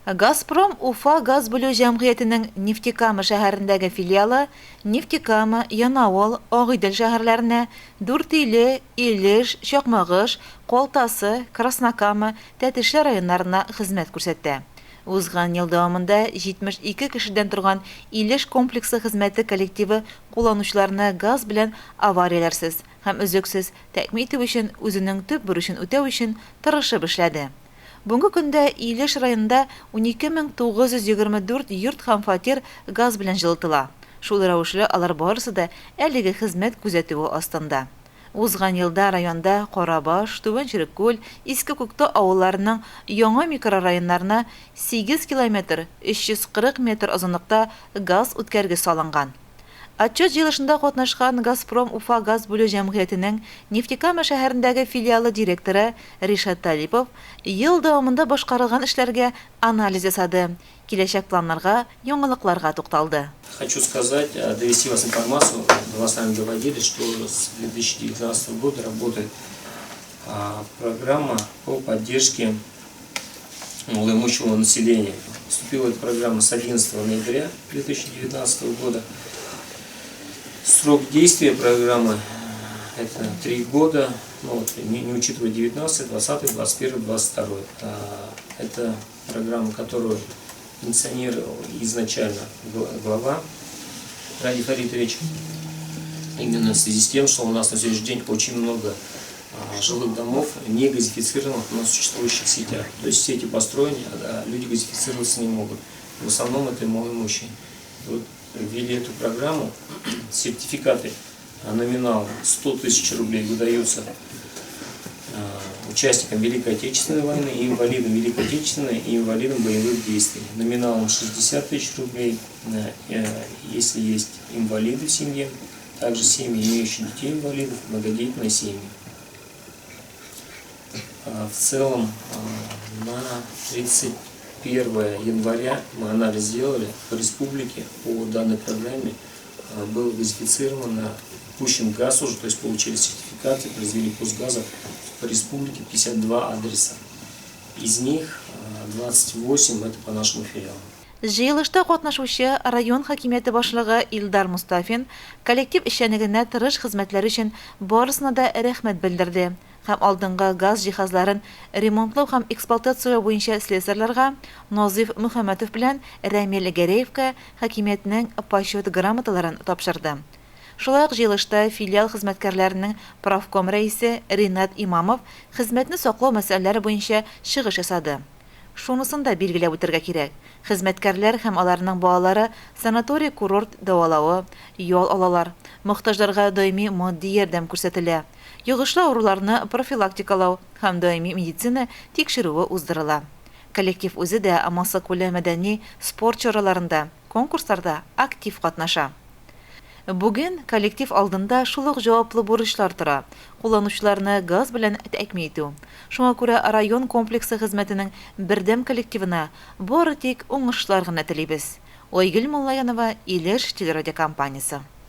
Газпром Уфа газ бүлү җәмгыятенең Нефтекама шәһәрендәге филиалы Нефтекама, Янаул, Агыйдел шәһәрләренә 4 иле, Илеш, Чакмагыш, Калтасы, Краснокама, Тәтешле районнарына хезмәт күрсәтә. Узган ел дәвамында 72 кешедән торган Илеш комплексы хезмәте коллективы кулланучыларны газ белән аварияләрсез һәм өзексез тәэмин итү өчен үзенең төп бурычын үтәү өчен тырышып эшләде. Бүгенге көндә Илеш районында 12924 йорт һәм фатир газ белән җылытыла. Шул рәвешле алар барысы да әлеге хезмәт күзәтүе астында. Узган елда районда Карабаш, Түбән Череккүл, Иске Күктау авылларының яңа микрорайоннарына 8 километр 340 метр озынлыкта газ үткәргеч салынган. Отчет җыелышында катнашкан Газпром Уфа газ бүлү җәмгыятенең Нефтекама шәһәрендәге филиалы директоры Ришат Талипов ел дәвамында башкарылган эшләргә анализ ясады, киләчәк планнарга, яңалыкларга тукталды. Хочу сказать, довести вас информацию, вас сами доводили, что с 2019 года работает программа по поддержке малоимущего населения. Вступила эта программа с 11 ноября 2019 года. Срок действия программы это 3 года, не учитывая 19, 20, 21, 22. Это программа, которую инициировал изначально глава Радий Фаритович. Именно в связи с тем, что у нас на сегодняшний день очень много жилых домов не газифицированных на существующих сетях. То есть сети построены, а люди газифицироваться не могут. В основном это малоимущие. Вот ввели эту программу, сертификаты номинал 100 тысяч рублей выдаются участникам Великой Отечественной войны, инвалидам Великой Отечественной и инвалидам боевых действий. Номиналом 60 тысяч рублей, если есть инвалиды в семье, также семьи, имеющие детей инвалидов, многодетные семьи. В целом на 31 января мы анализ сделали по республике, по данной программе было газифицировано, пущен газ уже, то есть получили сертификаты, произвели пуск газа по республике 52 адреса. Из них 28 это по нашему филиалу. Җыелышта катнашучы район хакимияте башлыгы Илдар Мустафин коллектив эшчәнлегенә тырыш хезмәтләре өчен барысына да рәхмәт белдерде һәм алдынгы газ җиһазларын ремонтлау һәм эксплуатация буенча слесарьларга Назиф Мөхәммәтов белән Рәмил Гәрәевкә хакимиятнең почет грамоталарын тапшырды. Шулай ук җыелышта филиал хезмәткәрләренең правком рәисе Ринат Имамов хезмәтне саклау мәсьәләләре буенча чыгыш ясады. Шунысын да билгеләп үтәргә кирәк. Хезмәткәрләр һәм аларның балалары санаторий курорт дәвалавы, ял алалар, мохтаҗларга даими матди ярдәм күрсәтелә. Йогышлы авыруларны профилактикалау һәм даими медицина тикшерүе уздырыла. Коллектив үзе дә массакүле мәдәни спорт чараларында, конкурсларда актив катнаша. Бүген коллектив алдында шул ук җаваплы бурычлар тора. Кулланучыларны газ белән тәэмин итү. Шуңа күрә район комплексы хезмәтенең бердәм коллективына бары тик уңышлар гына телибез. Айгөл Муллаянова, Илеш телерадиокомпаниясе.